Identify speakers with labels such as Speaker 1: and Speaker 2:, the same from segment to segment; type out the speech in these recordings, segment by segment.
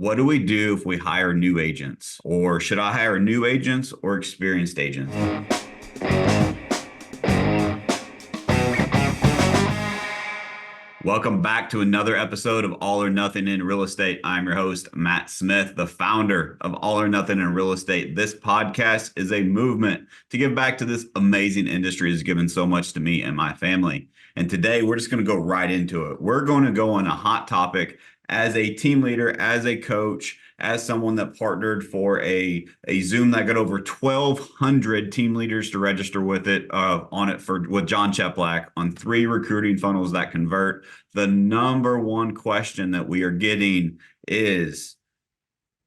Speaker 1: What do we do if we hire new agents? Or should I hire new agents or experienced agents? Welcome back to another episode of All or Nothing in Real Estate. I'm your host, Matt Smith, the founder of All or Nothing in Real Estate. This podcast is a movement to give back to this amazing industry that's given so much to me and my family. And today we're just going to go right into it. We're going to go on a hot topic as a team leader, as a coach, as someone that partnered for a Zoom that got over 1,200 team leaders to register with it with John Cheplack on 3 recruiting funnels that convert. The number one question that we are getting is,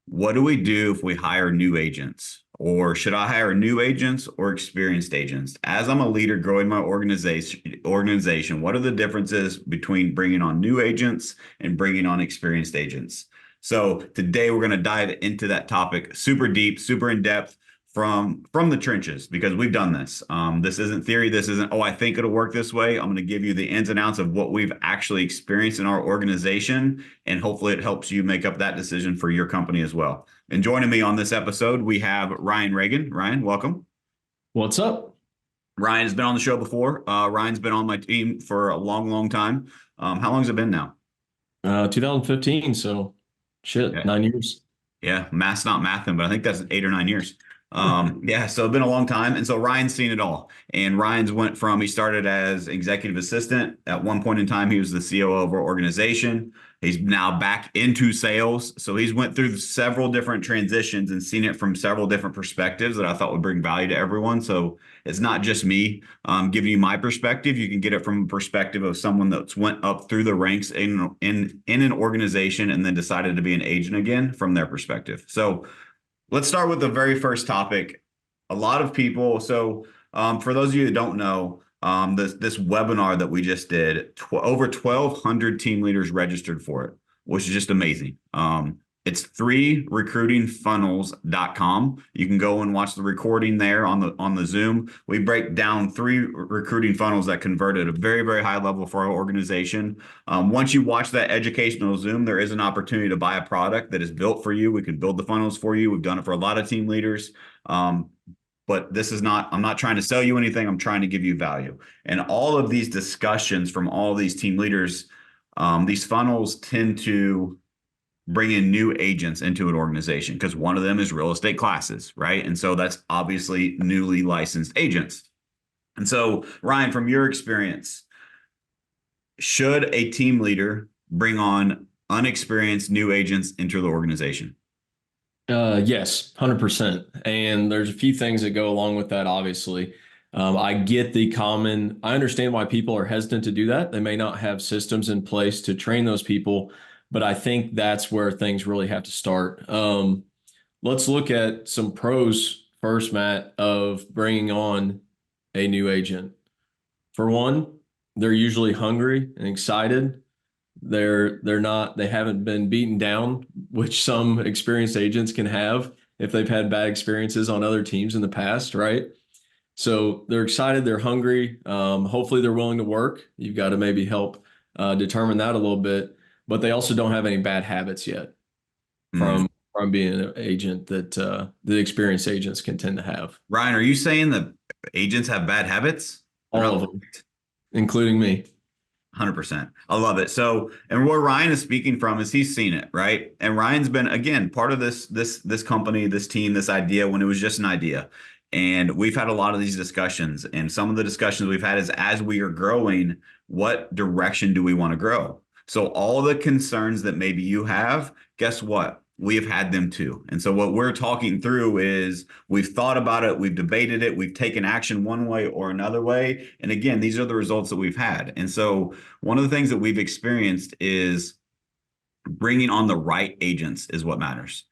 Speaker 1: what do we do if we hire new agents? Or should I hire new agents or experienced agents? As I'm a leader growing my organization, what are the differences between bringing on new agents and bringing on experienced agents? So today we're going to dive into that topic super deep, super in depth from the trenches, because we've done this. This isn't theory. This isn't, I think it'll work this way. I'm going to give you the ins and outs of what we've actually experienced in our organization, and hopefully it helps you make up that decision for your company as well. And joining me on this episode, we have Ryan Reagan. Ryan, welcome.
Speaker 2: What's up?
Speaker 1: Ryan has been on the show before. Ryan's been on my team for a long, long time. How long has it been now?
Speaker 2: 2015. So shit,
Speaker 1: Okay.
Speaker 2: 9 years.
Speaker 1: Yeah, math's not mathing, but I think that's 8 or 9 years. Yeah, so it's been a long time. And so Ryan's seen it all. And he started as executive assistant. At one point in time, he was the COO of our organization. He's now back into sales. So he's went through several different transitions and seen it from several different perspectives that I thought would bring value to everyone. So it's not just me giving you my perspective. You can get it from a perspective of someone that's went up through the ranks in an organization and then decided to be an agent again from their perspective. So let's start with the very first topic. A lot of people, for those of you that don't know, this webinar that we just did, over 1,200 team leaders registered for it, which is just amazing. It's 3recruitingfunnels.com. You can go and watch the recording there on the Zoom. We break down 3 recruiting funnels that convert at a very, very high level for our organization. Once you watch that educational Zoom, there is an opportunity to buy a product that is built for you. We can build the funnels for you. We've done it for a lot of team leaders. But I'm not trying to sell you anything. I'm trying to give you value. And all of these discussions from all these team leaders, these funnels tend to bring in new agents into an organization, because one of them is real estate classes, right? And so that's obviously newly licensed agents. And so, Ryan, from your experience, should a team leader bring on unexperienced new agents into the organization?
Speaker 2: Yes, 100%. And there's a few things that go along with that, obviously. I understand why people are hesitant to do that. They may not have systems in place to train those people, but I think that's where things really have to start. Let's look at some pros first, Matt, of bringing on a new agent. For one, they're usually hungry and excited. They haven't been beaten down, which some experienced agents can have if they've had bad experiences on other teams in the past, right? So they're excited, they're hungry. Hopefully they're willing to work. You've got to maybe help determine that a little bit, but they also don't have any bad habits yet from being an agent that the experienced agents can tend to have.
Speaker 1: Ryan, are you saying that agents have bad habits?
Speaker 2: All of them, including me.
Speaker 1: 100%. I love it. So, and where Ryan is speaking from is he's seen it, right? And Ryan's been, again, part of this company, this team, this idea when it was just an idea. And we've had a lot of these discussions, and some of the discussions we've had is, as we are growing, what direction do we want to grow? So all the concerns that maybe you have, guess what? We've had them too. And so what we're talking through is, we've thought about it, we've debated it, we've taken action one way or another way. And again, these are the results that we've had. And so one of the things that we've experienced is bringing on the right agents is what matters.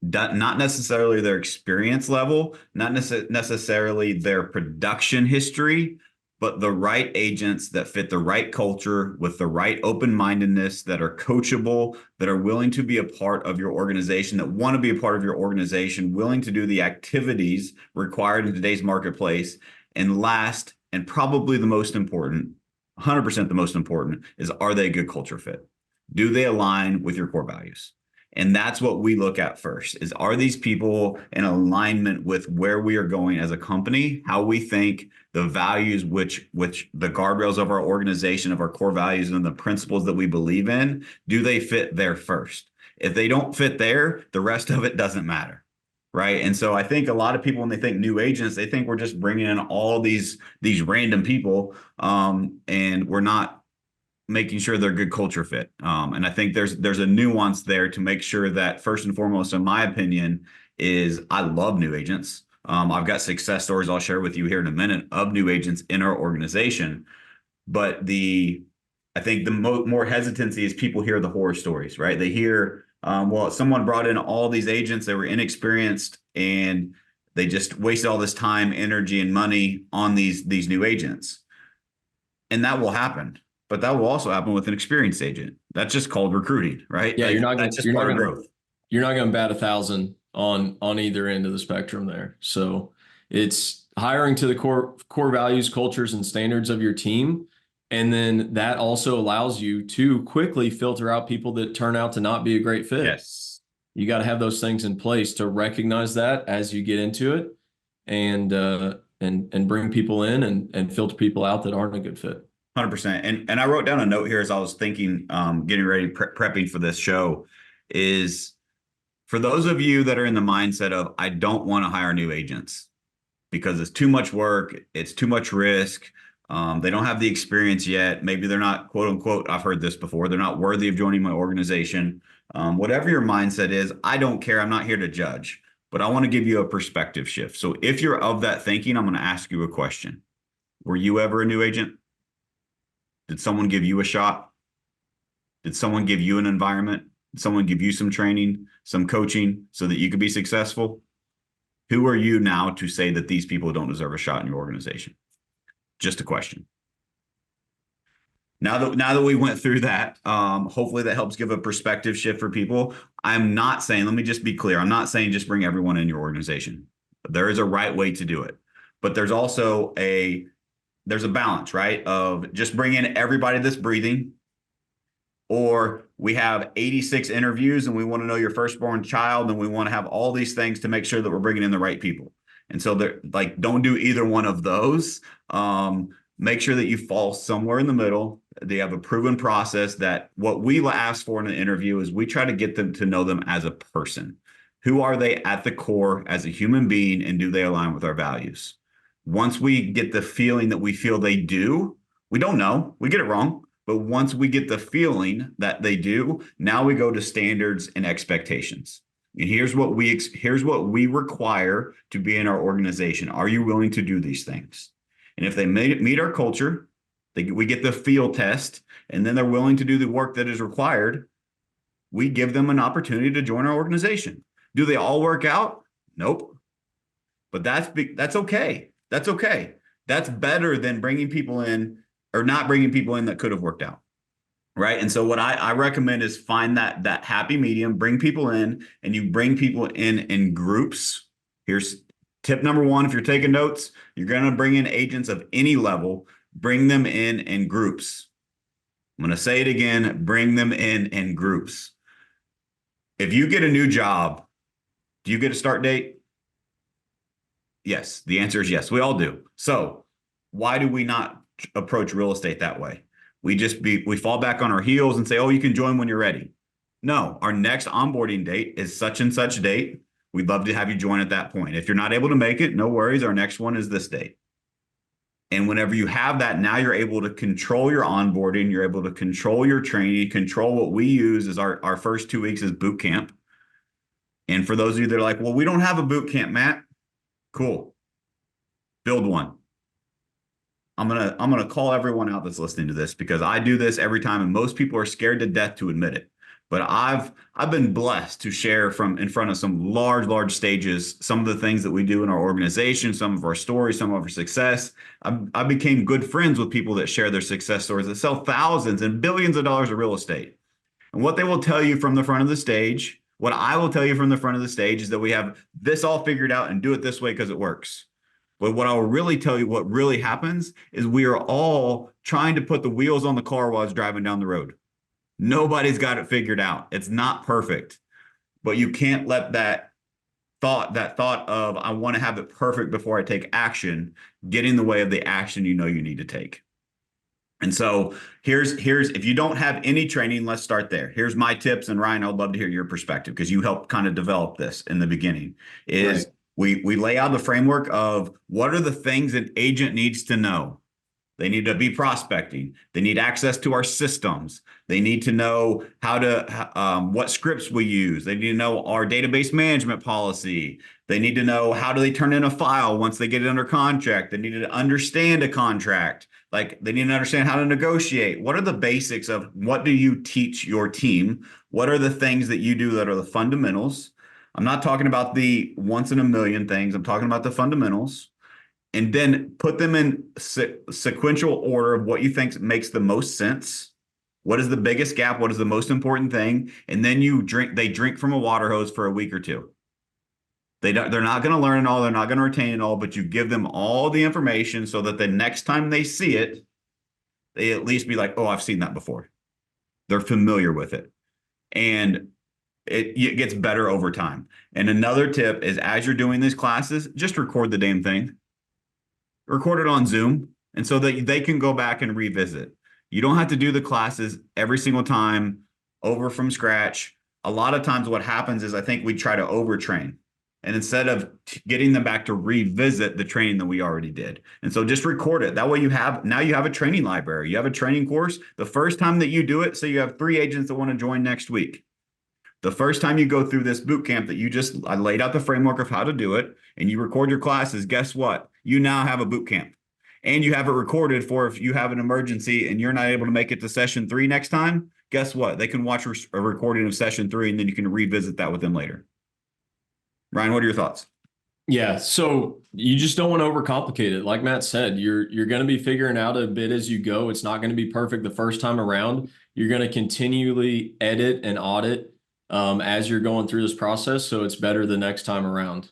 Speaker 1: Not necessarily their experience level, not necessarily their production history, but the right agents that fit the right culture with the right open-mindedness, that are coachable, that are willing to be a part of your organization, that want to be a part of your organization, willing to do the activities required in today's marketplace. And last, and probably the most important, 100% the most important, is, are they a good culture fit? Do they align with your core values? And that's what we look at first is, are these people in alignment with where we are going as a company, how we think, the values, which the guardrails of our organization, of our core values and the principles that we believe in, do they fit there first? If they don't fit there, the rest of it doesn't matter. Right. And so I think a lot of people, when they think new agents, they think we're just bringing in all these random people, and we're not making sure they're good culture fit. And I think there's a nuance there to make sure that, first and foremost, in my opinion, is I love new agents. I've got success stories I'll share with you here in a minute of new agents in our organization. But I think the more hesitancy is people hear the horror stories, right? They hear, well, someone brought in all these agents, they were inexperienced, and they just wasted all this time, energy, and money on these new agents. And that will happen. But that will also happen with an experienced agent. That's just called recruiting, right?
Speaker 2: Yeah,
Speaker 1: like, that's just part of growth.
Speaker 2: You're not going to bat 1,000 on either end of the spectrum there. So it's hiring to the core values, cultures, and standards of your team. And then that also allows you to quickly filter out people that turn out to not be a great fit.
Speaker 1: Yes.
Speaker 2: You got to have those things in place to recognize that as you get into it, and bring people in and filter people out that aren't a good fit.
Speaker 1: 100%. And I wrote down a note here as I was thinking, getting ready, prepping for this show, is for those of you that are in the mindset of, I don't want to hire new agents because it's too much work, it's too much risk. They don't have the experience yet. Maybe they're not, quote unquote, I've heard this before, they're not worthy of joining my organization. Whatever your mindset is, I don't care. I'm not here to judge, but I want to give you a perspective shift. So if you're of that thinking, I'm going to ask you a question. Were you ever a new agent? Did someone give you a shot? Did someone give you an environment? Did someone give you some training, some coaching so that you could be successful? Who are you now to say that these people don't deserve a shot in your organization? Just a question. Now that we went through that, hopefully that helps give a perspective shift for people. I'm not saying, let me just be clear, I'm not saying just bring everyone in your organization. There is a right way to do it, but there's also there's a balance, right? Of just bring in everybody that's breathing, or we have 86 interviews and we want to know your firstborn child, and we want to have all these things to make sure that we're bringing in the right people. And so they're like, don't do either one of those. Make sure that you fall somewhere in the middle. They have a proven process that what we ask for in an interview is we try to get them to know them as a person. Who are they at the core as a human being, and do they align with our values? Once we get the feeling that we feel they do, we don't know, we get it wrong. But once we get the feeling that they do, now we go to standards and expectations. And here's what we require to be in our organization. Are you willing to do these things? And if they meet our culture, we get the field test, and then they're willing to do the work that is required, we give them an opportunity to join our organization. Do they all work out? Nope. But that's okay. That's okay. That's better than bringing people in or not bringing people in that could have worked out. Right. And so what I recommend is find that happy medium, bring people in, and you bring people in groups. Here's tip number one. If you're taking notes, you're going to bring in agents of any level, bring them in groups. I'm going to say it again, bring them in groups. If you get a new job, do you get a start date? Yes. The answer is yes. We all do. So why do we not approach real estate that way? We fall back on our heels and say, oh, you can join when you're ready. No, our next onboarding date is such and such date. We'd love to have you join at that point. If you're not able to make it, no worries. Our next one is this date. And whenever you have that, now you're able to control your onboarding. You're able to control your training, control what we use as our first 2 weeks is boot camp. And for those of you that are like, well, we don't have a boot camp, Matt. Cool. Build one. I'm gonna call everyone out that's listening to this, because I do this every time, and most people are scared to death to admit it. But I've been blessed to share from in front of some large stages some of the things that we do in our organization, some of our stories, some of our success. I became good friends with people that share their success stories, that sell thousands and billions of dollars of real estate. And what they will tell you from the front of the stage, what I will tell you from the front of the stage, is that we have this all figured out and do it this way because it works. But what I'll really tell you, what really happens, is we are all trying to put the wheels on the car while it's driving down the road. Nobody's got it figured out. It's not perfect. but you can't let that thought of I want to have it perfect before I take action get in the way of the action you know you need to take. And so here's if you don't have any training, let's start there. Here's my tips, and Ryan, I'd love to hear your perspective because you helped kind of develop this in the beginning.
Speaker 2: Right.
Speaker 1: Is we lay out the framework of what are the things an agent needs to know. They need to be prospecting. They need access to our systems. They need to know how to what scripts we use. They need to know our database management policy. They need to know how do they turn in a file once they get it under contract. They need to understand a contract. Like they need to understand how to negotiate. What are the basics of what do you teach your team? What are the things that you do that are the fundamentals? I'm not talking about the once in a million things. I'm talking about the fundamentals, and then put them in sequential order of what you think makes the most sense. What is the biggest gap? What is the most important thing? And then they drink from a water hose for a week or two. They're not going to learn it all. They're not going to retain it all, but you give them all the information so that the next time they see it, they at least be like, oh, I've seen that before. They're familiar with it. And it gets better over time. And another tip is as you're doing these classes, just record the damn thing. Record it on Zoom, and so that they can go back and revisit. You don't have to do the classes every single time over from scratch. A lot of times what happens is I think we try to overtrain, and instead of getting them back to revisit the training that we already did. And so just record it. That way you have a training library. You have a training course. The first time that you do it, say you have 3 agents that want to join next week. The first time you go through this boot camp that I laid out the framework of how to do it, and you record your classes, guess what? You now have a boot camp, and you have it recorded for if you have an emergency and you're not able to make it to session 3 next time, guess what? They can watch a recording of session 3, and then you can revisit that with them later. Ryan, what are your thoughts?
Speaker 2: Yeah, so you just don't want to overcomplicate it. Like Matt said, you're going to be figuring out a bit as you go. It's not going to be perfect the first time around. You're going to continually edit and audit as you're going through this process, so it's better the next time around.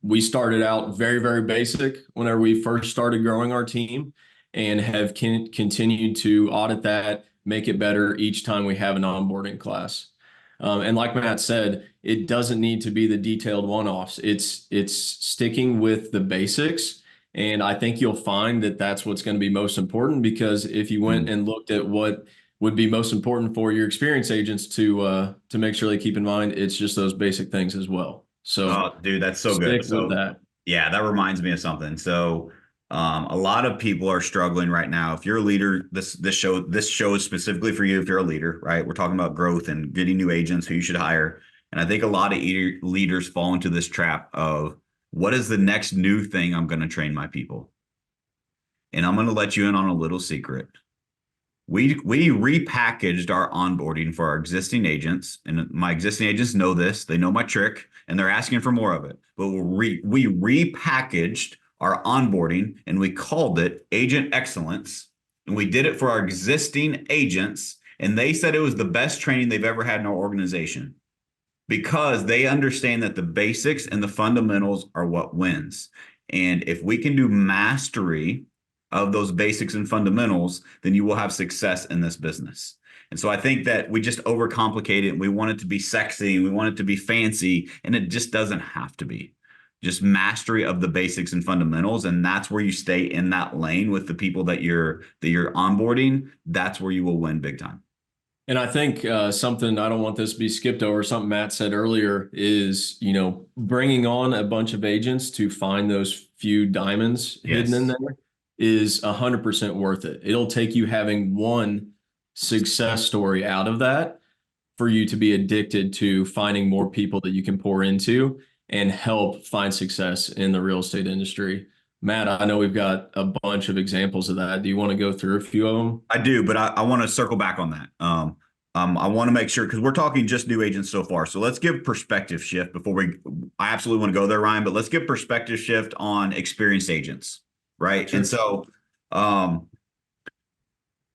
Speaker 2: We started out very, very basic whenever we first started growing our team, and have continued to audit that, make it better each time we have an onboarding class. And like Matt said, it doesn't need to be the detailed one-offs. It's sticking with the basics. And I think you'll find that that's what's going to be most important, because if you went and looked at what would be most important for your experienced agents to make sure they keep in mind, it's just those basic things as well. So,
Speaker 1: Oh, dude, that's so
Speaker 2: stick
Speaker 1: good.
Speaker 2: with
Speaker 1: So
Speaker 2: that.
Speaker 1: yeah, that reminds me of something. So a lot of people are struggling right now. If you're a leader, this show is specifically for you if you're a leader, right? We're talking about growth and getting new agents who you should hire. And I think a lot of leaders fall into this trap of what is the next new thing I'm going to train my people? And I'm going to let you in on a little secret. We repackaged our onboarding for our existing agents, and my existing agents know this. They know my trick, and they're asking for more of it. But we repackaged our onboarding, and we called it Agent Excellence, and we did it for our existing agents, and they said it was the best training they've ever had in our organization because they understand that the basics and the fundamentals are what wins. And if we can do mastery of those basics and fundamentals, then you will have success in this business. And so I think that we just overcomplicate it, and we want it to be sexy and we want it to be fancy, and it just doesn't have to be. Just mastery of the basics and fundamentals, and that's where you stay in that lane with the people that you're onboarding. That's where you will win big time.
Speaker 2: And I think something, I don't want this to be skipped over, something Matt said earlier is, bringing on a bunch of agents to find those few diamonds hidden in
Speaker 1: Yes.
Speaker 2: there is 100% worth it. It'll take you having one success story out of that for you to be addicted to finding more people that you can pour into and help find success in the real estate industry. Matt, I know we've got a bunch of examples of that. Do you want to go through a few of them?
Speaker 1: I do, but I want to circle back on that. I want to make sure because we're talking just new agents so far. So let's give perspective shift before I absolutely want to go there, Ryan, but let's give perspective shift on experienced agents, right?
Speaker 2: Sure.
Speaker 1: And so,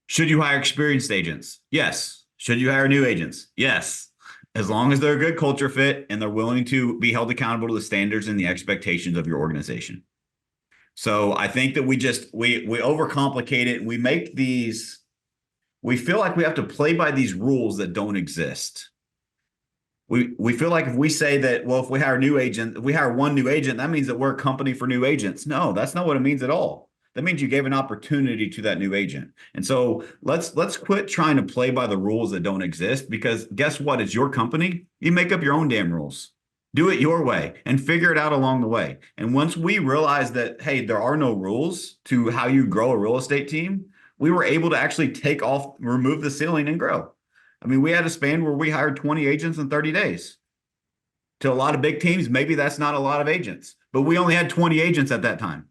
Speaker 1: should you hire experienced agents? Yes. Should you hire new agents? Yes. As long as they're a good culture fit and they're willing to be held accountable to the standards and the expectations of your organization. So I think that we overcomplicate it, and we feel like we have to play by these rules that don't exist. we feel like if we say that, well, if we hire new agent, if we hire one new agent, that means that we're a company for new agents. No, that's not what it means at all. That means you gave an opportunity to that new agent. And so let's quit trying to play by the rules that don't exist, because guess what? It's your company. You make up your own damn rules. Do it your way and figure it out along the way. And once we realize that, hey, there are no rules to how you grow a real estate team, we were able to actually remove the ceiling and grow. I mean, we had a span where we hired 20 agents in 30 days. To a lot of big teams, maybe that's not a lot of agents, but we only had 20 agents at that time.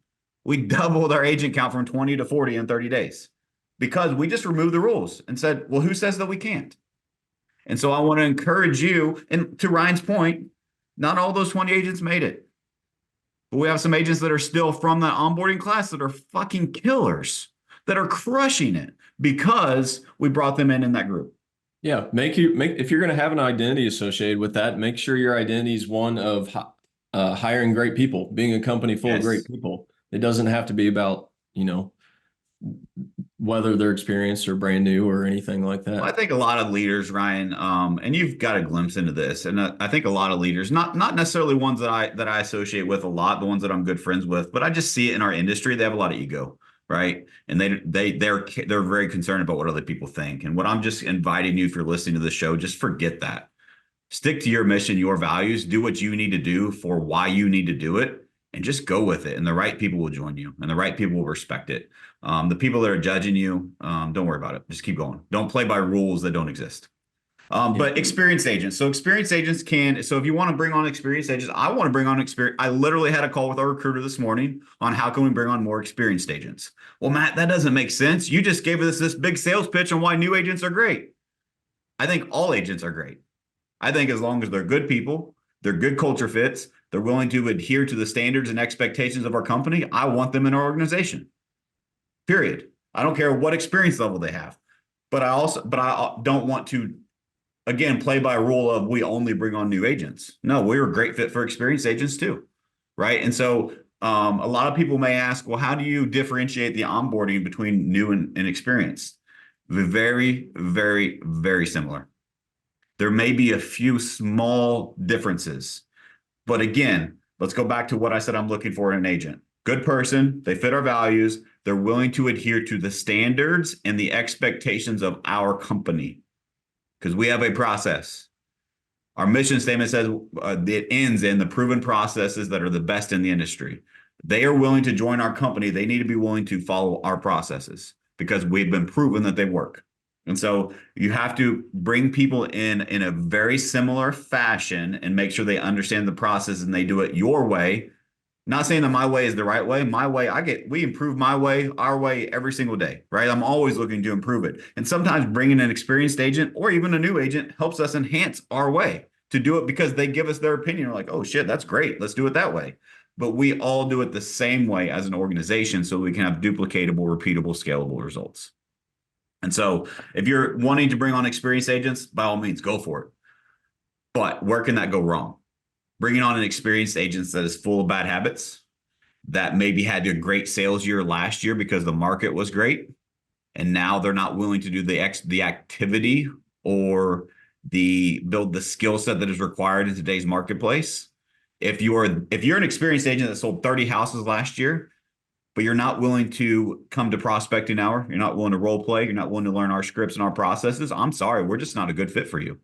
Speaker 1: We doubled our agent count from 20 to 40 in 30 days because we just removed the rules and said, well, who says that we can't? And so I want to encourage you, and to Ryan's point, not all those 20 agents made it. But we have some agents that are still from that onboarding class that are fucking killers, that are crushing it because we brought them in that group.
Speaker 2: Yeah, if you're going to have an identity associated with that, make sure your identity is one of hiring great people, being a company full of great people. It doesn't have to be about, whether they're experienced or brand new or anything like that.
Speaker 1: Well, I think a lot of leaders, Ryan, and you've got a glimpse into this, and I think a lot of leaders, not necessarily ones that I associate with a lot, the ones that I'm good friends with, but I just see it in our industry. They have a lot of ego, right? And they're very concerned about what other people think. And what I'm just inviting you, if you're listening to the show, just forget that. Stick to your mission, your values, do what you need to do for why you need to do it, and just go with it. And the right people will join you, and the right people will respect it. The people that are judging you, don't worry about it. Just keep going. Don't play by rules that don't exist. But experienced agents. So experienced agents so if you want to bring on experienced agents, I want to bring on experience. I literally had a call with our recruiter this morning on how can we bring on more experienced agents. Well, Matt, that doesn't make sense. You just gave us this big sales pitch on why new agents are great. I think all agents are great. I think as long as they're good people, they're good culture fits, they're willing to adhere to the standards and expectations of our company, I want them in our organization. Period. I don't care what experience level they have. But I don't want to, again, play by a rule of we only bring on new agents. No, we're a great fit for experienced agents too. Right. And so a lot of people may ask, well, how do you differentiate the onboarding between new and experienced? Very, very, very similar. There may be a few small differences. But again, let's go back to what I said I'm looking for in an agent. Good person, they fit our values, they're willing to adhere to the standards and the expectations of our company, because we have a process. Our mission statement says it ends in the proven processes that are the best in the industry. They are willing to join our company. They need to be willing to follow our processes because we've been proven that they work. And so you have to bring people in a very similar fashion and make sure they understand the process and they do it your way. Not saying that my way is the right way. My way, we improve my way, our way every single day, right? I'm always looking to improve it. And sometimes bringing an experienced agent or even a new agent helps us enhance our way to do it because they give us their opinion. We're like, oh shit, that's great. Let's do it that way. But we all do it the same way as an organization so we can have duplicatable, repeatable, scalable results. And so if you're wanting to bring on experienced agents, by all means, go for it. But where can that go wrong? Bringing on an experienced agent that is full of bad habits, that maybe had a great sales year last year because the market was great, and now they're not willing to do the activity or build the skill set that is required in today's marketplace. If you're an experienced agent that sold 30 houses last year, but you're not willing to come to prospecting hour, you're not willing to role play, you're not willing to learn our scripts and our processes, I'm sorry, we're just not a good fit for you.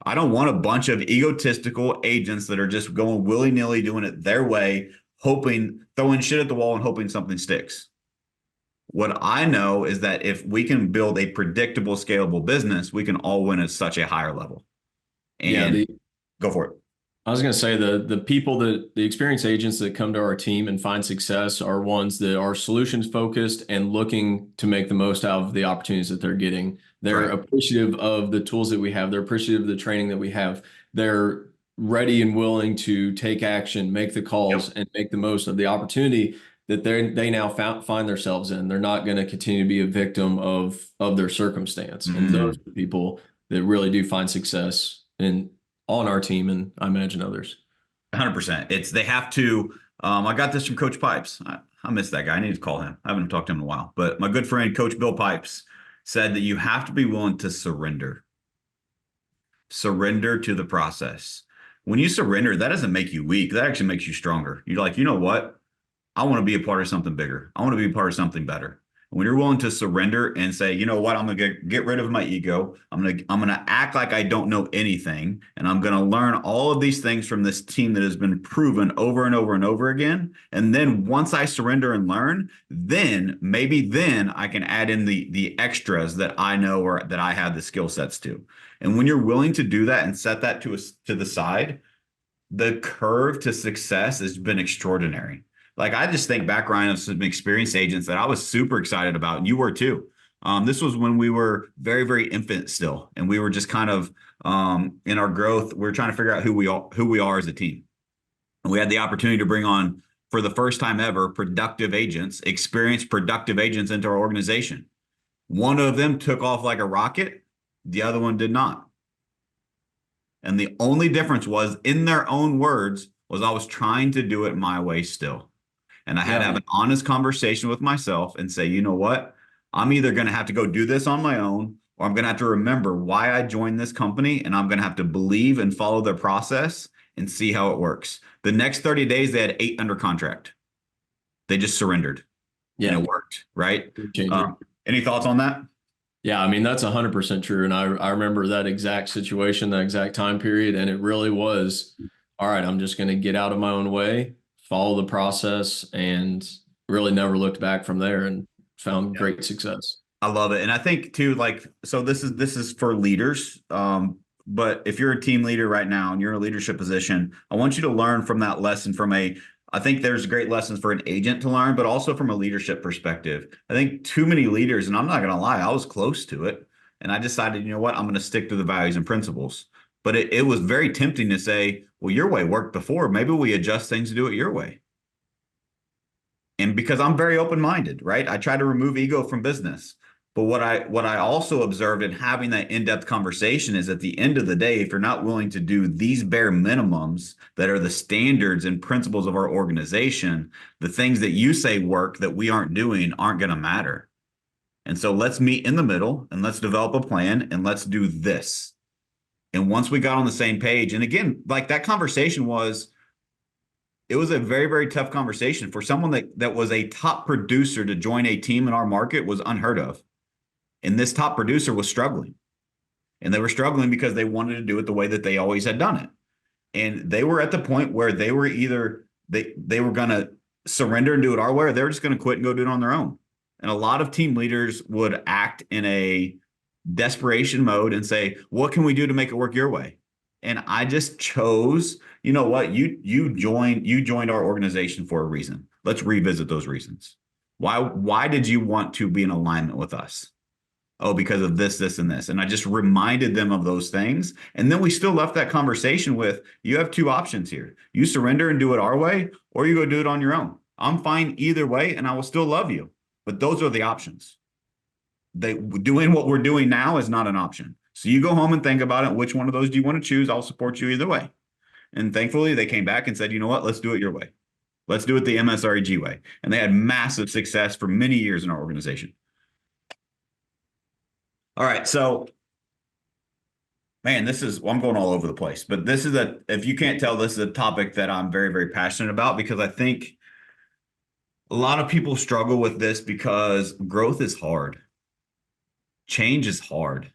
Speaker 1: I don't want a bunch of egotistical agents that are just going willy-nilly, doing it their way, throwing shit at the wall and hoping something sticks. What I know is that if we can build a predictable, scalable business, we can all win at such a higher level. And go for it.
Speaker 2: I was going to say the experienced agents that come to our team and find success are ones that are solutions focused and looking to make the most out of the opportunities that they're getting. They're appreciative of the tools that we have. They're appreciative of the training that we have. They're ready and willing to take action, make the calls, and make the most of the opportunity that they now find themselves in. They're not going to continue to be a victim of their circumstance. Mm-hmm. And those are people that really do find success on our team, and I imagine others.
Speaker 1: 100%. They have to. I got this from Coach Pipes. I miss that guy. I need to call him. I haven't talked to him in a while. But my good friend, Coach Bill Pipes, said that you have to be willing to surrender. Surrender to the process. When you surrender, that doesn't make you weak. That actually makes you stronger. You're like, you know what? I want to be a part of something bigger. I want to be a part of something better. When you're willing to surrender and say, you know what, I'm gonna get rid of my ego. I'm gonna act like I don't know anything, and I'm gonna learn all of these things from this team that has been proven over and over and over again. And then once I surrender and learn, then maybe then I can add in the extras that I know or that I have the skill sets to. And when you're willing to do that and set that to the side, the curve to success has been extraordinary. Like I just think back, Ryan, of some experienced agents that I was super excited about, and you were too. This was when we were very, very infant still, and we were just kind of in our growth. We are trying to figure out who we are as a team. And we had the opportunity to bring on, for the first time ever, productive agents, experienced productive agents into our organization. One of them took off like a rocket. The other one did not. And the only difference was, in their own words, was I was trying to do it my way still. And I had to have an honest conversation with myself and say, you know what? I'm either going to have to go do this on my own, or I'm going to have to remember why I joined this company, and I'm going to have to believe and follow their process and see how it works. The next 30 days, they had 8 under contract. They just surrendered. Yeah. And it worked, right? Any thoughts on that?
Speaker 2: Yeah, I mean, that's 100% true. And I remember that exact situation, that exact time period. And it really was, all right, I'm just going to get out of my own way, follow the process, and really never looked back from there, and found great success.
Speaker 1: I love it. And I think too, like, so this is for leaders. But if you're a team leader right now and you're in a leadership position, I want you to learn from that lesson I think there's great lessons for an agent to learn, but also from a leadership perspective. I think too many leaders, and I'm not going to lie, I was close to it. And I decided, you know what, I'm going to stick to the values and principles. But it was very tempting to say, well, your way worked before. Maybe we adjust things to do it your way. And because I'm very open-minded, right? I try to remove ego from business. But what I also observed in having that in-depth conversation is, at the end of the day, if you're not willing to do these bare minimums that are the standards and principles of our organization, the things that you say work that we aren't doing aren't going to matter. And so let's meet in the middle and let's develop a plan and let's do this. And once we got on the same page, and again, like that conversation it was a very, very tough conversation for someone that was a top producer to join a team in our market was unheard of. And this top producer was struggling. And they were struggling because they wanted to do it the way that they always had done it. And they were at the point where they were either they were going to surrender and do it our way, or they were just going to quit and go do it on their own. And a lot of team leaders would act in a desperation mode and say, what can we do to make it work your way? And I just chose, you know what, you joined our organization for a reason. Let's revisit those reasons. Why did you want to be in alignment with us? Oh, because of this, this, and this. And I just reminded them of those things. And then we still left that conversation with, you have 2 options here. You surrender and do it our way, or you go do it on your own. I'm fine either way, and I will still love you. But those are the options. Doing what we're doing now is not an option. So you go home and think about it. Which one of those do you want to choose? I'll support you either way. And thankfully, they came back and said, you know what? Let's do it your way. Let's do it the MSREG way. And they had massive success for many years in our organization. All right. So, man, I'm going all over the place, but if you can't tell, this is a topic that I'm very, very passionate about, because I think a lot of people struggle with this because growth is hard. Change is hard.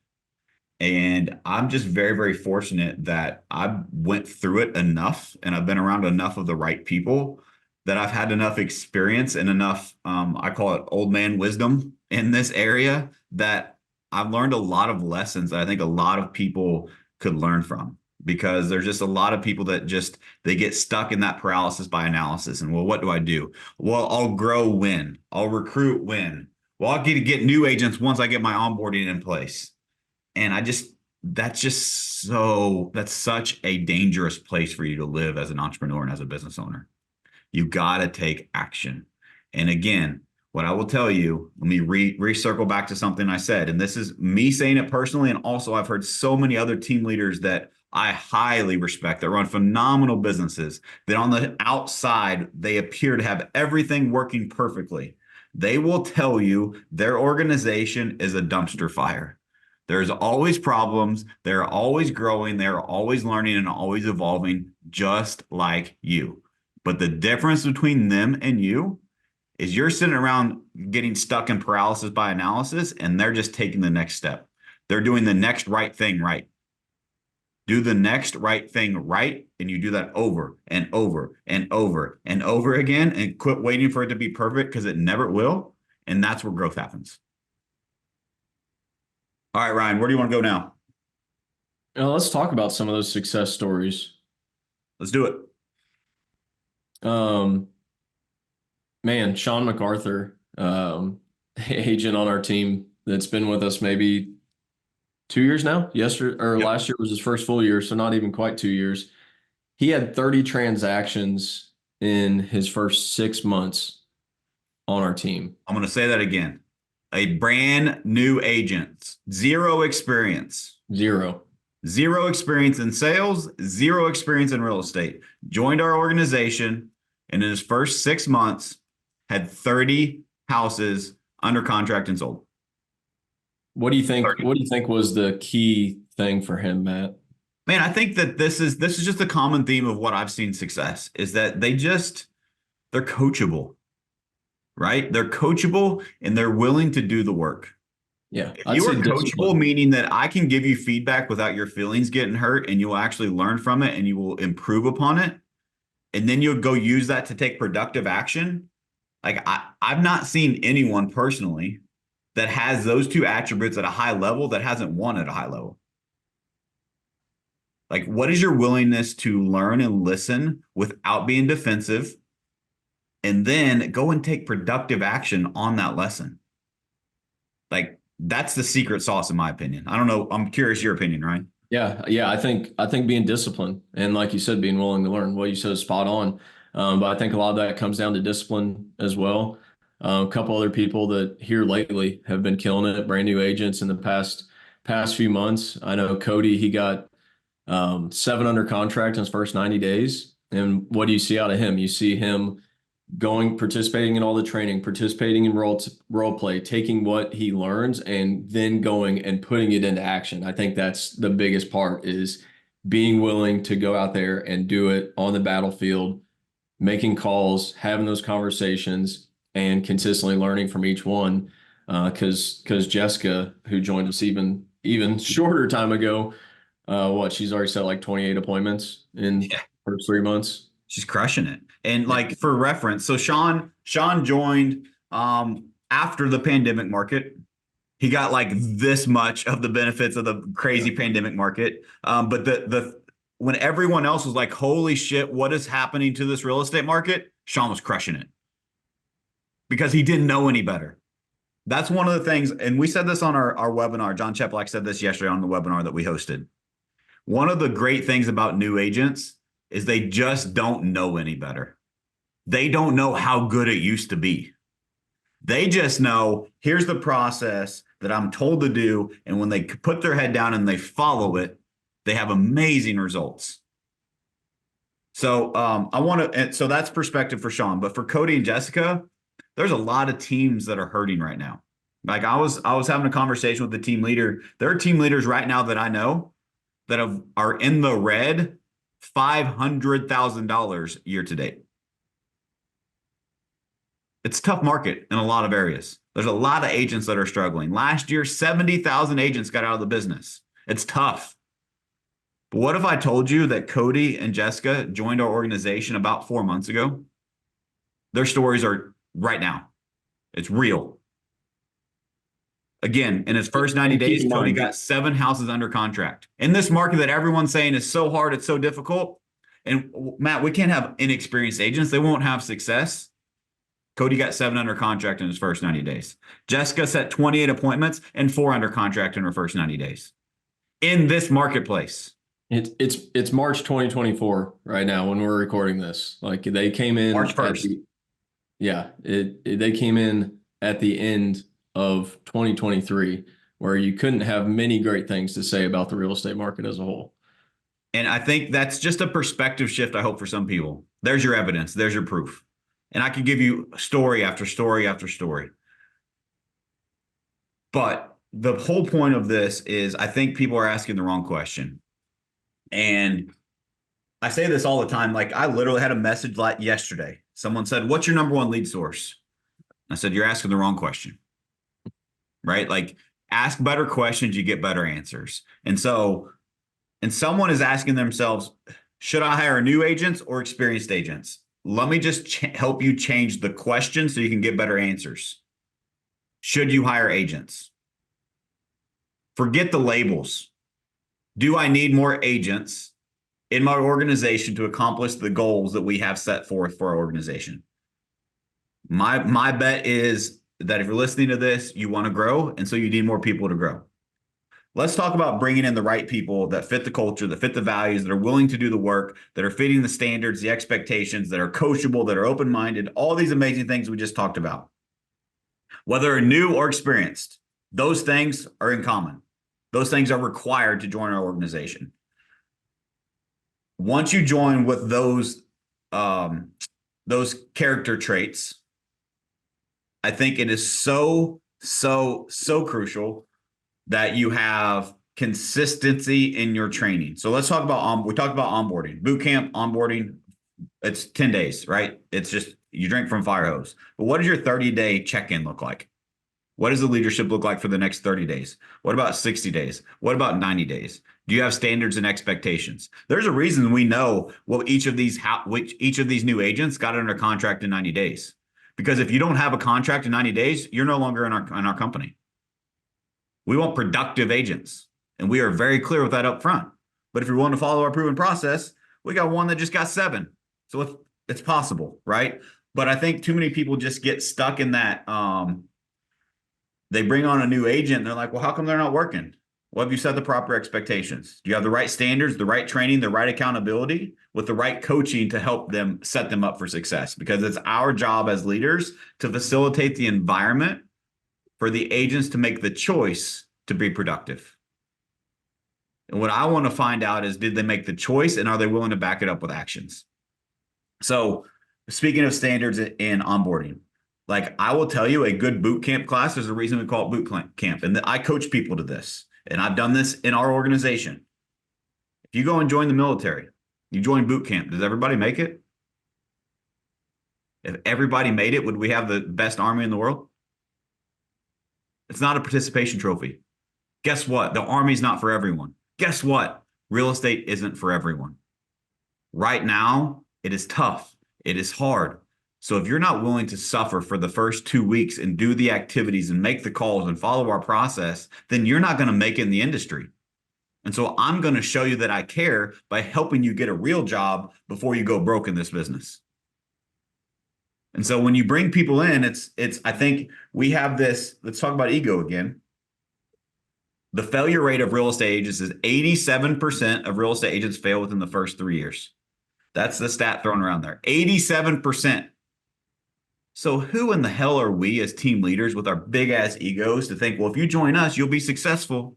Speaker 1: And I'm just very, very fortunate that I went through it enough, and I've been around enough of the right people, that I've had enough experience and enough, I call it old man wisdom in this area, that I've learned a lot of lessons that I think a lot of people could learn from, because there's just a lot of people that they get stuck in that paralysis by analysis. And, well, what do I do? Well, I'll grow when, I'll recruit when, well, I'll get new agents once I get my onboarding in place. And that's such a dangerous place for you to live as an entrepreneur and as a business owner. You got to take action. And again, what I will tell you, let me recircle back to something I said, and this is me saying it personally. And also, I've heard so many other team leaders that I highly respect that run phenomenal businesses, that on the outside, they appear to have everything working perfectly. They will tell you their organization is a dumpster fire. There's always problems. They're always growing. They're always learning and always evolving, just like you. But the difference between them and you is you're sitting around getting stuck in paralysis by analysis, and they're just taking the next step. They're doing the next right thing right. Do the next right thing right, and you do that over and over and over and over again, and quit waiting for it to be perfect, because it never will. And that's where growth happens. All right, Ryan, where do you want to go now?
Speaker 2: Let's talk about some of those success stories.
Speaker 1: Let's do it.
Speaker 2: Um, Man, Sean MacArthur, agent on our team that's been with us maybe 2 years now.
Speaker 1: Yep.
Speaker 2: Last year was his first full year, so not even quite 2 years. He had 30 transactions in his first 6 months on our team.
Speaker 1: I'm going to say that again. A brand new agent, zero experience. Zero experience in sales, zero experience in real estate. Joined our organization, and in his first 6 months, had 30 houses under contract and sold.
Speaker 2: What do you think?
Speaker 1: 30.
Speaker 2: What do you think was the key thing for him, Matt?
Speaker 1: Man, I think that this is just a common theme of what I've seen success, is that they're coachable, right? They're coachable and they're willing to do the work.
Speaker 2: Yeah,
Speaker 1: If
Speaker 2: I'd
Speaker 1: you
Speaker 2: say
Speaker 1: are coachable,
Speaker 2: discipline.
Speaker 1: meaning that I can give you feedback without your feelings getting hurt, and you will actually learn from it and you will improve upon it. And then you'll go use that to take productive action. Like I've not seen anyone personally that has those two attributes at a high level that hasn't won at a high level. Like, what is your willingness to learn and listen without being defensive, and then go and take productive action on that lesson? Like, that's the secret sauce, in my opinion. I don't know. I'm curious your opinion, Ryan.
Speaker 2: Yeah. I think being disciplined and, like you said, being willing to learn. What you said is spot on. But I think a lot of that comes down to discipline as well. A couple other people that here lately have been killing it, brand new agents in the past few months. I know Cody, he got 7 under contract in his first 90 days. And what do you see out of him? You see him participating in all the training, participating in role play, taking what he learns and then going and putting it into action. I think that's the biggest part, is being willing to go out there and do it on the battlefield, making calls, having those conversations, and consistently learning from each one. Because Jessica, who joined us even shorter time ago, she's already set like 28 appointments in the first 3 months.
Speaker 1: She's crushing it. And like, for reference, so Sean joined after the pandemic market. He got like this much of the benefits of the crazy pandemic market. But when everyone else was like, holy shit, what is happening to this real estate market? Sean was crushing it because he didn't know any better. That's one of the things. And we said this on our webinar. John Cheplak said this yesterday on the webinar that we hosted. One of the great things about new agents is they just don't know any better. They don't know how good it used to be. They just know, here's the process that I'm told to do. And when they put their head down and they follow it, they have amazing results. So so that's perspective for Sean. But for Cody and Jessica, there's a lot of teams that are hurting right now. Like, I was having a conversation with the team leader. There are team leaders right now that I know that are in the red $500,000 year to date. It's a tough market in a lot of areas. There's a lot of agents that are struggling. Last year, 70,000 agents got out of the business. It's tough. But what if I told you that Cody and Jessica joined our organization about 4 months ago? Their stories are right now. It's real. Again, in his first 90 days, Cody got 7 houses under contract. In this market that everyone's saying is so hard, it's so difficult. And Matt, we can't have inexperienced agents. They won't have success. Cody got 7 under contract in his first 90 days. Jessica set 28 appointments and 4 under contract in her first 90 days. In this marketplace.
Speaker 2: It's March 2024 right now when we're recording this. Like, they came in
Speaker 1: March 1st.
Speaker 2: They came in at the end of 2023, where you couldn't have many great things to say about the real estate market as a whole.
Speaker 1: And I think that's just a perspective shift, I hope, for some people. There's your evidence. There's your proof. And I could give you story after story after story. But the whole point of this is I think people are asking the wrong question. And I say this all the time. Like I literally had a message like yesterday. Someone said, "What's your number one lead source?" I said, "You're asking the wrong question." Right? Like ask better questions, you get better answers. And someone is asking themselves, should I hire new agents or experienced agents? Let me just help you change the question so you can get better answers. Should you hire agents? Forget the labels. Do I need more agents in my organization to accomplish the goals that we have set forth for our organization? My bet is that if you're listening to this, you want to grow, and so you need more people to grow. Let's talk about bringing in the right people that fit the culture, that fit the values, that are willing to do the work, that are fitting the standards, the expectations, that are coachable, that are open-minded, all these amazing things we just talked about. Whether new or experienced, those things are in common. Those things are required to join our organization. Once you join with those character traits, I think it is so crucial that you have consistency in your training. So let's talk about we talked about onboarding, boot camp, onboarding. It's 10 days, right? It's just you drink from fire hose. But what does your 30-day check-in look like? What does the leadership look like for the next 30 days? What about 60 days? What about 90 days? Do you have standards and expectations? There's a reason we know what each of these new agents got under contract in 90 days. Because if you don't have a contract in 90 days, you're no longer in our company. We want productive agents, and we are very clear with that up front. But if you're willing to follow our proven process, we got one that just got 7. So it's possible, right? But I think too many people just get stuck in that. They bring on a new agent, and they're like, well, how come they're not working? Well, have you set the proper expectations? Do you have the right standards, the right training, the right accountability, with the right coaching to help them set them up for success? Because it's our job as leaders to facilitate the environment for the agents to make the choice to be productive. And what I want to find out is, did they make the choice, and are they willing to back it up with actions? So speaking of standards in onboarding, like I will tell you, a good boot camp class, there's a reason we call it boot camp. And I coach people to this, and I've done this in our organization. If you go and join the military, you join boot camp, does everybody make it? If everybody made it, would we have the best army in the world? It's not a participation trophy. Guess what? The Army's not for everyone. Guess what? Real estate isn't for everyone. Right now, it is tough. It is hard. So if you're not willing to suffer for the first 2 weeks and do the activities and make the calls and follow our process, then you're not going to make it in the industry. And so I'm going to show you that I care by helping you get a real job before you go broke in this business. And so when you bring people in, I think we have this, let's talk about ego again. The failure rate of real estate agents is 87% of real estate agents fail within the first 3 years. That's the stat thrown around there. 87%. So who in the hell are we as team leaders with our big ass egos to think, well, if you join us, you'll be successful?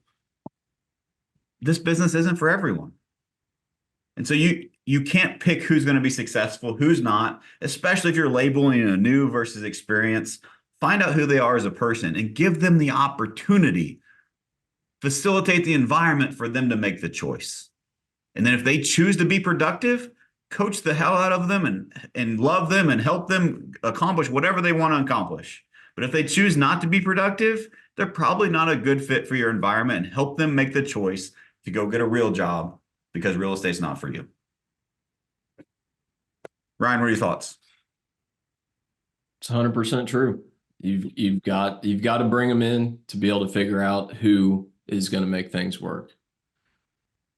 Speaker 1: This business isn't for everyone. And so you can't pick who's going to be successful, who's not, especially if you're labeling a new versus experience. Find out who they are as a person and give them the opportunity. Facilitate the environment for them to make the choice. And then if they choose to be productive, coach the hell out of them and love them and help them accomplish whatever they want to accomplish. But if they choose not to be productive, they're probably not a good fit for your environment, and help them make the choice to go get a real job, because real estate's not for you. Ryan, what are your thoughts?
Speaker 2: It's 100% true. You've got to bring them in to be able to figure out who is going to make things work.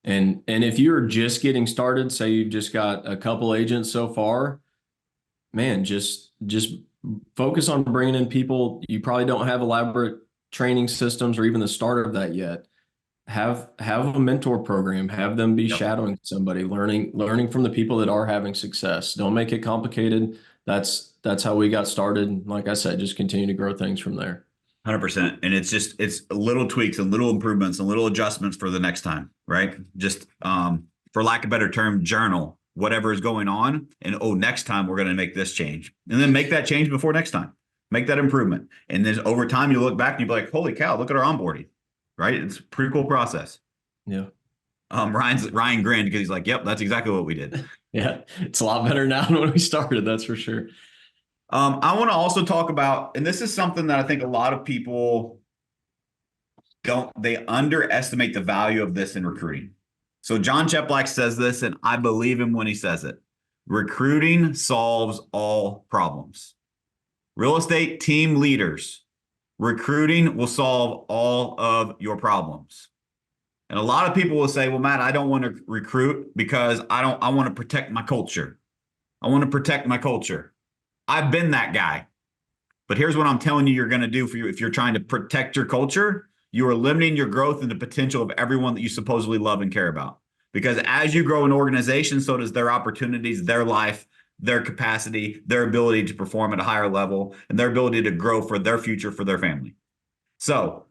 Speaker 2: And if you're just getting started, say you've just got a couple agents so far, man, just focus on bringing in people. You probably don't have elaborate training systems or even the start of that yet. Have a mentor program, have them be shadowing somebody, learning from the people that are having success. Don't make it complicated. That's how we got started. Like I said, just continue to grow things from there.
Speaker 1: 100%. And it's little tweaks and little improvements and little adjustments for the next time, right? Just for lack of a better term, journal whatever is going on, and next time we're going to make this change, and then make that change before next time. make that improvement. And then over time, you look back and you be like, holy cow, look at our onboarding, right? It's a pretty cool process.
Speaker 2: Yeah.
Speaker 1: Ryan grinned because he's like, yep, that's exactly what we did.
Speaker 2: Yeah. It's a lot better now than when we started. That's for sure.
Speaker 1: I want to also talk about, and this is something that I think a lot of people they underestimate the value of this in recruiting. So John Cheplack says this, and I believe him when he says it. Recruiting solves all problems. Real estate team leaders, recruiting will solve all of your problems. And a lot of people will say, well, Matt, I don't want to recruit because I want to protect my culture. I want to protect my culture. I've been that guy. But here's what I'm telling you you're going to do for you if you're trying to protect your culture. You are limiting your growth and the potential of everyone that you supposedly love and care about. Because as you grow an organization, so does their opportunities, their life, their capacity, their ability to perform at a higher level, and their ability to grow for their future, for their family. So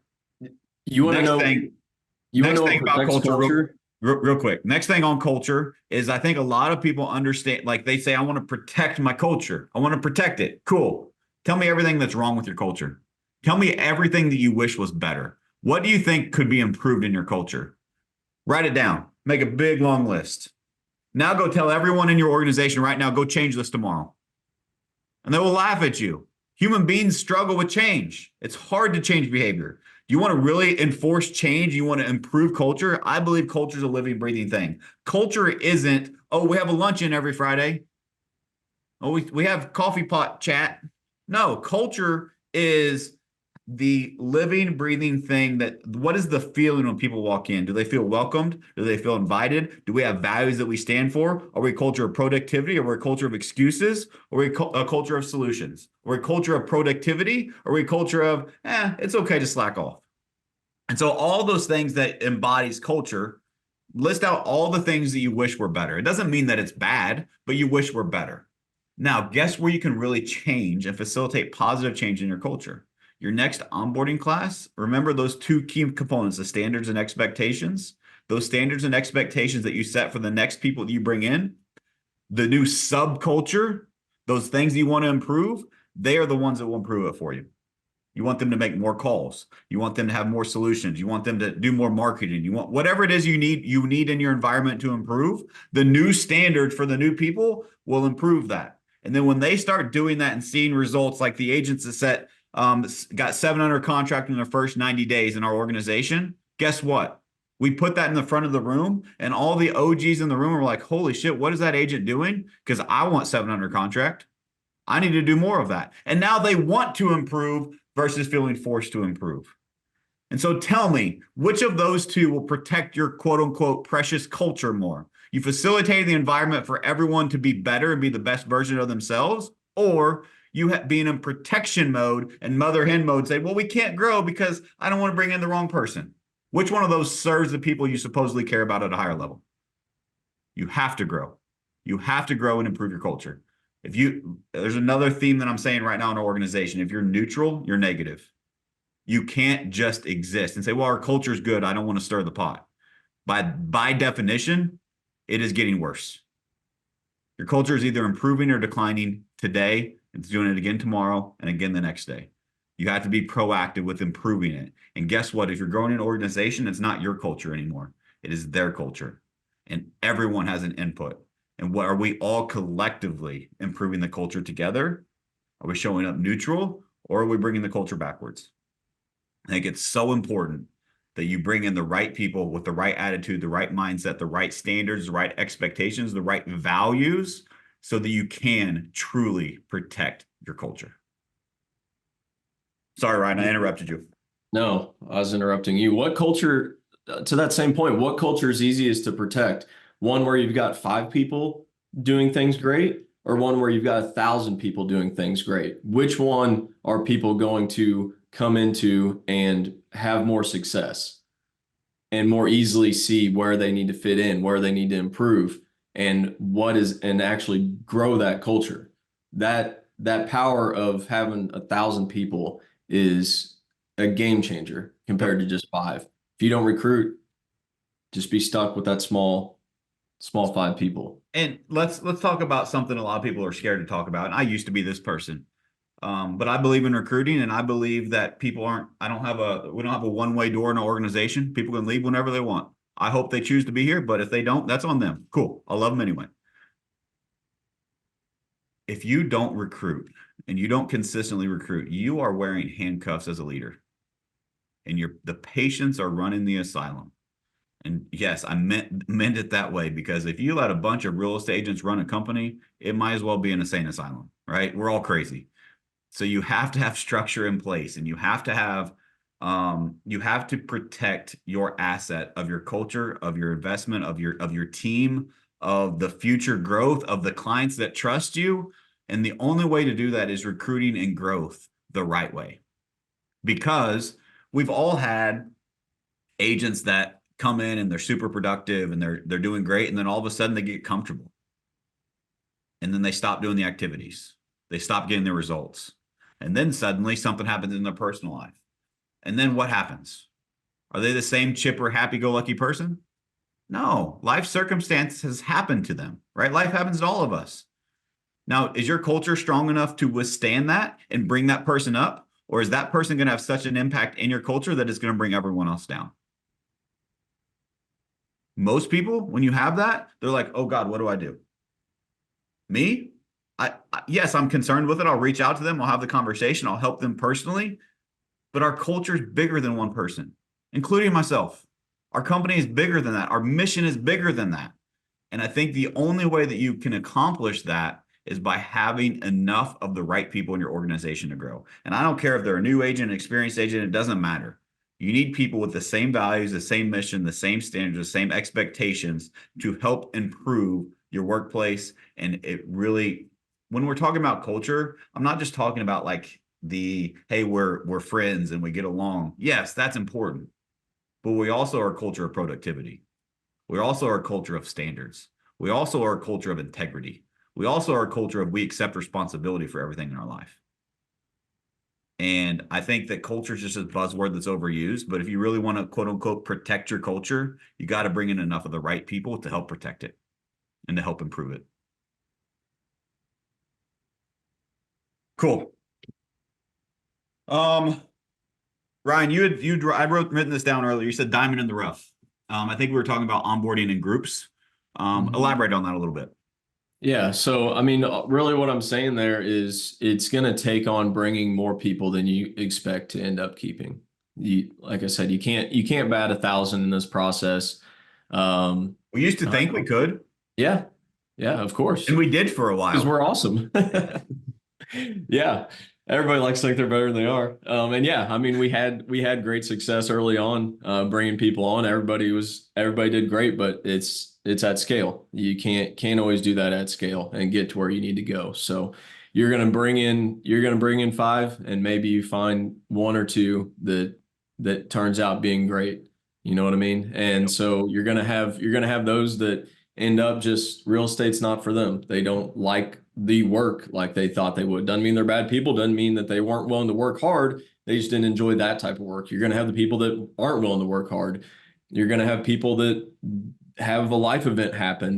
Speaker 2: you want to know
Speaker 1: what
Speaker 2: protects
Speaker 1: culture,
Speaker 2: culture?
Speaker 1: real quick. Next thing on culture is I think a lot of people understand, like they say, I want to protect my culture. I want to protect it. Cool. Tell me everything that's wrong with your culture. Tell me everything that you wish was better. What do you think could be improved in your culture? Write it down. Make a big, long list. Now go tell everyone in your organization right now, go change this tomorrow. And they will laugh at you. Human beings struggle with change. It's hard to change behavior. Do you want to really enforce change? You want to improve culture? I believe culture is a living, breathing thing. Culture isn't, oh, we have a luncheon every Friday. Oh, we have coffee pot chat. No, culture is the living, breathing thing that what is the feeling when people walk in? Do they feel welcomed? Do they feel invited? Do we have values that we stand for? Are we a culture of productivity? Are we a culture of excuses? Are we a culture of solutions? Are we a culture of productivity? Are we a culture of, it's okay to slack off? And so all those things that embodies culture, list out all the things that you wish were better. It doesn't mean that it's bad, but you wish were better. Now, guess where you can really change and facilitate positive change in your culture? Your next onboarding class, remember those two key components, the standards and expectations. Those standards and expectations that you set for the next people that you bring in, the new subculture, those things you want to improve, they are the ones that will improve it for you. You want them to make more calls. You want them to have more solutions. You want them to do more marketing. You want whatever it is you need in your environment to improve. The new standard for the new people will improve that. And then when they start doing that and seeing results like the agents that got 700 contract in their first 90 days in our organization, guess what? We put that in the front of the room and all the OGs in the room are like, holy shit, what is that agent doing? Because I want 700 contract. I need to do more of that. And now they want to improve versus feeling forced to improve. And so tell me, which of those two will protect your quote unquote precious culture more? You facilitate the environment for everyone to be better and be the best version of themselves, or you being in protection mode and mother hen mode say, well, we can't grow because I don't want to bring in the wrong person. Which one of those serves the people you supposedly care about at a higher level? You have to grow. You have to grow and improve your culture. There's another theme that I'm saying right now in our organization. If you're neutral, you're negative. You can't just exist and say, well, our culture is good. I don't want to stir the pot. By definition, it is getting worse. Your culture is either improving or declining today. It's doing it again tomorrow and again the next day. You have to be proactive with improving it. And guess what? If you're growing an organization, it's not your culture anymore. It is their culture. And everyone has an input. And what are we all collectively improving the culture together? Are we showing up neutral or are we bringing the culture backwards? I think it's so important that you bring in the right people with the right attitude, the right mindset, the right standards, the right expectations, the right values, so that you can truly protect your culture. Sorry, Ryan, I interrupted you.
Speaker 2: No, I was interrupting you. What culture, to that same point, what culture is easiest to protect? One where you've got 5 people doing things great, or one where you've got 1,000 people doing things great? Which one are people going to come into and have more success and more easily see where they need to fit in, where they need to improve, and actually grow that culture? That power of having 1,000 people is a game changer compared to just 5. If you don't recruit, just be stuck with that small 5 people.
Speaker 1: And let's talk about something a lot of people are scared to talk about. And I used to be this person. But I believe in recruiting, and I believe that we don't have a one-way door in our organization. People can leave whenever they want. I hope they choose to be here, but if they don't, that's on them. Cool. I love them anyway. If you don't recruit and you don't consistently recruit, you are wearing handcuffs as a leader, and the patients are running the asylum. And yes, I meant it that way, because if you let a bunch of real estate agents run a company, it might as well be an insane asylum, right? We're all crazy. So you have to have structure in place, and you have to protect your asset of your culture, of your investment, of your team, of the future growth of the clients that trust you. And the only way to do that is recruiting and growth the right way. Because we've all had agents that come in and they're super productive and they're doing great, and then all of a sudden they get comfortable. And then they stop doing the activities. They stop getting their results. And then suddenly something happens in their personal life. And then what happens? Are they the same chipper, happy-go-lucky person? No. Life circumstances happen to them, right? Life happens to all of us. Now, is your culture strong enough to withstand that and bring that person up? Or is that person going to have such an impact in your culture that it's going to bring everyone else down? Most people, when you have that, they're like, oh God, what do I do? Me? Yes, I'm concerned with it. I'll reach out to them. I'll have the conversation. I'll help them personally. But our culture is bigger than one person, including myself. Our company is bigger than that. Our mission is bigger than that. And I think the only way that you can accomplish that is by having enough of the right people in your organization to grow. And I don't care if they're a new agent, an experienced agent, it doesn't matter. You need people with the same values, the same mission, the same standards, the same expectations to help improve your workplace. And it really, when we're talking about culture, I'm not just talking about like hey, we're friends and we get along. Yes, that's important. But we also are a culture of productivity. We also are a culture of standards. We also are a culture of integrity. We also are a culture of we accept responsibility for everything in our life. And I think that culture is just a buzzword that's overused. But if you really want to, quote unquote, protect your culture, you got to bring in enough of the right people to help protect it and to help improve it. Cool. Ryan, I written this down earlier. You said diamond in the rough. I think we were talking about onboarding in groups. Elaborate on that a little bit.
Speaker 2: Yeah. So, I mean, really what I'm saying there is it's going to take on bringing more people than you expect to end up keeping. Like I said, you can't bat 1,000 in this process.
Speaker 1: We used to think we could.
Speaker 2: Yeah. Yeah, of course.
Speaker 1: And we did for a while.
Speaker 2: Because we're awesome. Yeah. Everybody likes to think they're better than they are. And yeah, I mean, we had great success early on, bringing people on. Everybody did great, but it's at scale. You can't always do that at scale and get to where you need to go. So you're going to bring in 5, and maybe you find 1 or 2 that turns out being great. You know what I mean? And so you're going to have those that end up just real estate's not for them. They don't like the work like they thought they would. Doesn't mean they're bad people. Doesn't mean that they weren't willing to work hard. They just didn't enjoy that type of work. You're going to have the people that aren't willing to work hard. You're going to have people that have a life event happen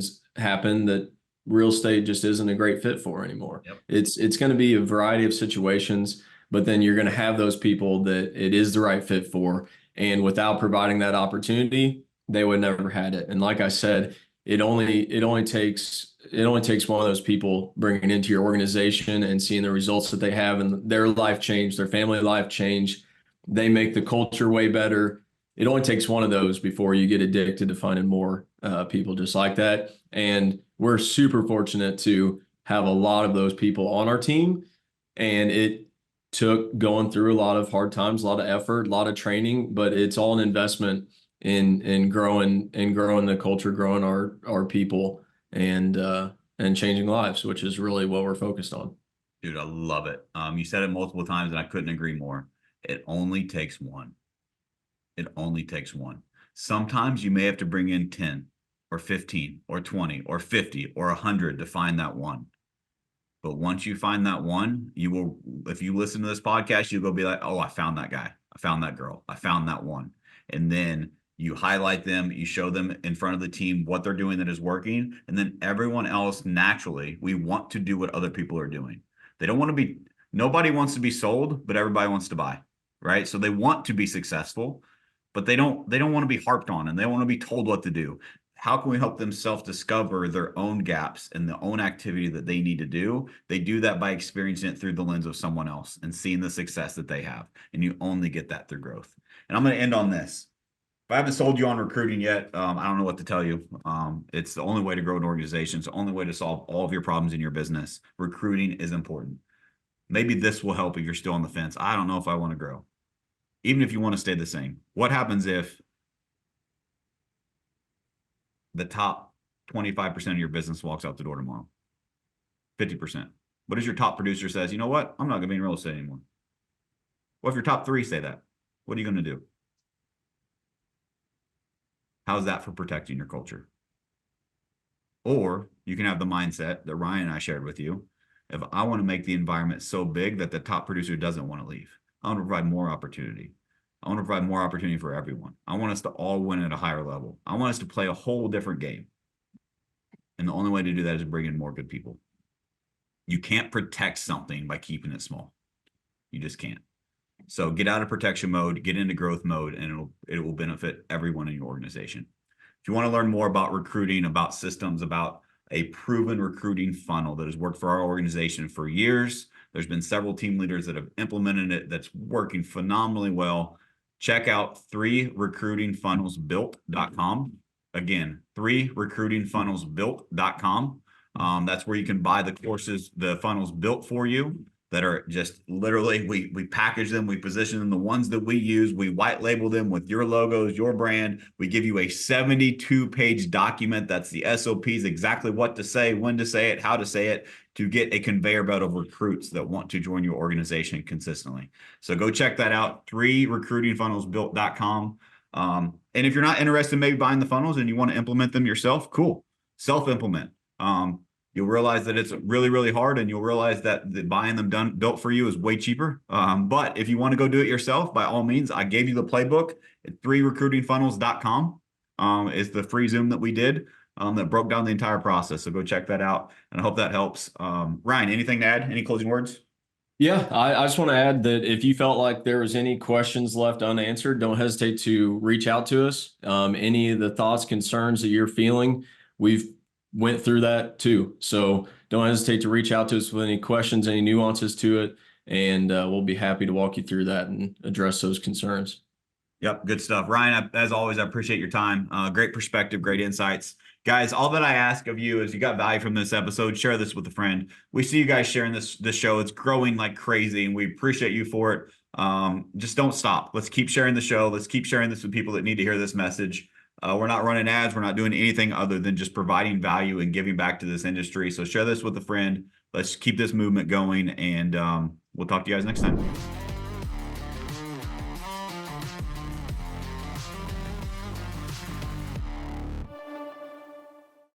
Speaker 2: that real estate just isn't a great fit for anymore.
Speaker 1: Yep.
Speaker 2: It's going to be a variety of situations, but then you're going to have those people that it is the right fit for. And without providing that opportunity, they would never had it. And like I said, it only takes one of those people bringing into your organization and seeing the results that they have and their life change, their family life change. They make the culture way better. It only takes one of those before you get addicted to finding more people just like that. And we're super fortunate to have a lot of those people on our team. And it took going through a lot of hard times, a lot of effort, a lot of training, but it's all an investment in growing the culture, growing our people, and changing lives, which is really what we're focused on.
Speaker 1: Dude, I love it. You said it multiple times and I couldn't agree more. It only takes one. It only takes one. Sometimes you may have to bring in 10 or 15 or 20 or 50 or 100 to find that one. But once you find that one, you will, if you listen to this podcast, you'll go be like, oh, I found that guy. I found that girl. I found that one. And then you highlight them, you show them in front of the team what they're doing that is working. And then everyone else, naturally, we want to do what other people are doing. They don't want to be, Nobody wants to be sold, but everybody wants to buy, right? So they want to be successful, but they don't want to be harped on and they want to be told what to do. How can we help them self-discover their own gaps and the own activity that they need to do? They do that by experiencing it through the lens of someone else and seeing the success that they have. And you only get that through growth. And I'm going to end on this. If I haven't sold you on recruiting yet, I don't know what to tell you. It's the only way to grow an organization. It's the only way to solve all of your problems in your business. Recruiting is important. Maybe this will help if you're still on the fence. I don't know if I want to grow. Even if you want to stay the same. What happens if the top 25% of your business walks out the door tomorrow? 50%. What if your top producer says, you know what? I'm not going to be in real estate anymore. What if your top three say that? What are you going to do? How's that for protecting your culture? Or you can have the mindset that Ryan and I shared with you. If I want to make the environment so big that the top producer doesn't want to leave, I want to provide more opportunity. I want to provide more opportunity for everyone. I want us to all win at a higher level. I want us to play a whole different game. And the only way to do that is bring in more good people. You can't protect something by keeping it small. You just can't. So get out of protection mode, get into growth mode, and it will benefit everyone in your organization. If you want to learn more about recruiting, about systems, about a proven recruiting funnel that has worked for our organization for years, there's been several team leaders that have implemented it that's working phenomenally well. Check out 3recruitingfunnelsbuilt.com. Again, 3recruitingfunnelsbuilt.com. That's where you can buy the courses, the funnels built for you that are just literally, we package them, we position them, the ones that we use, we white label them with your logos, your brand. We give you a 72-page document. That's the SOPs, exactly what to say, when to say it, how to say it, to get a conveyor belt of recruits that want to join your organization consistently. So go check that out, 3recruitingfunnelsbuilt.com. And if you're not interested in maybe buying the funnels and you want to implement them yourself, cool, self-implement. You'll realize that it's really, really hard, and you'll realize that buying them built for you is way cheaper. But if you want to go do it yourself, by all means, I gave you the playbook at 3recruitingfunnels.com. Is the free Zoom that we did that broke down the entire process. So go check that out, and I hope that helps. Ryan, anything to add? Any closing words?
Speaker 2: Yeah, I just want to add that if you felt like there was any questions left unanswered, don't hesitate to reach out to us. Any of the thoughts, concerns that you're feeling, we've went through that too. So don't hesitate to reach out to us with any questions, any nuances to it, and we'll be happy to walk you through that and address those concerns.
Speaker 1: Yep, good stuff. Ryan, as always, I appreciate your time. Great perspective, great insights. Guys, all that I ask of you is you got value from this episode, share this with a friend. We see you guys sharing this show. It's growing like crazy, and we appreciate you for it. Just don't stop. Let's keep sharing the show. Let's keep sharing this with people that need to hear this message. We're not running ads. We're not doing anything other than just providing value and giving back to this industry. So share this with a friend. Let's keep this movement going, and we'll talk to you guys next time.